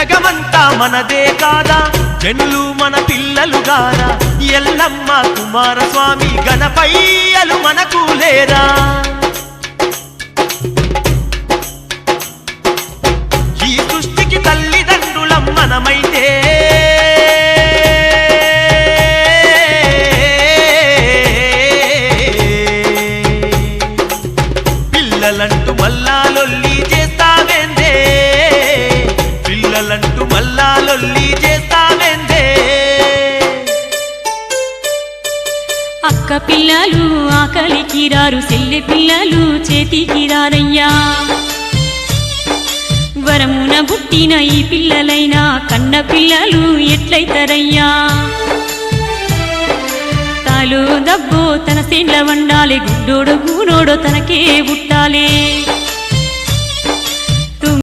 జగమంతా మనదే కాదా జనులు మన పిల్లలు గారా ఎల్లమ్మ కుమారస్వామి గణపయ్యలు మనకు లేరా ఈ సృష్టికి తల్లిదండ్రులం మనమైతే పిల్లలంటూ మల్లా లొల్లి చేస్తావేందే పిల్లలంటూ మల్లా లొల్లి చేస్తావేందే అక్క పిల్లలు ఆకలికి రారు చెల్లి పిల్లలు చేతికి రారయ్యా వరమున పుట్టిన ఈ పిల్లలైనా కన్న పిల్లలు ఎట్లయితారయ్యా తాలు దబ్బో తన సేండ్ల వండాలి గుడ్డోడు గూనోడు తనకే పుట్టాలి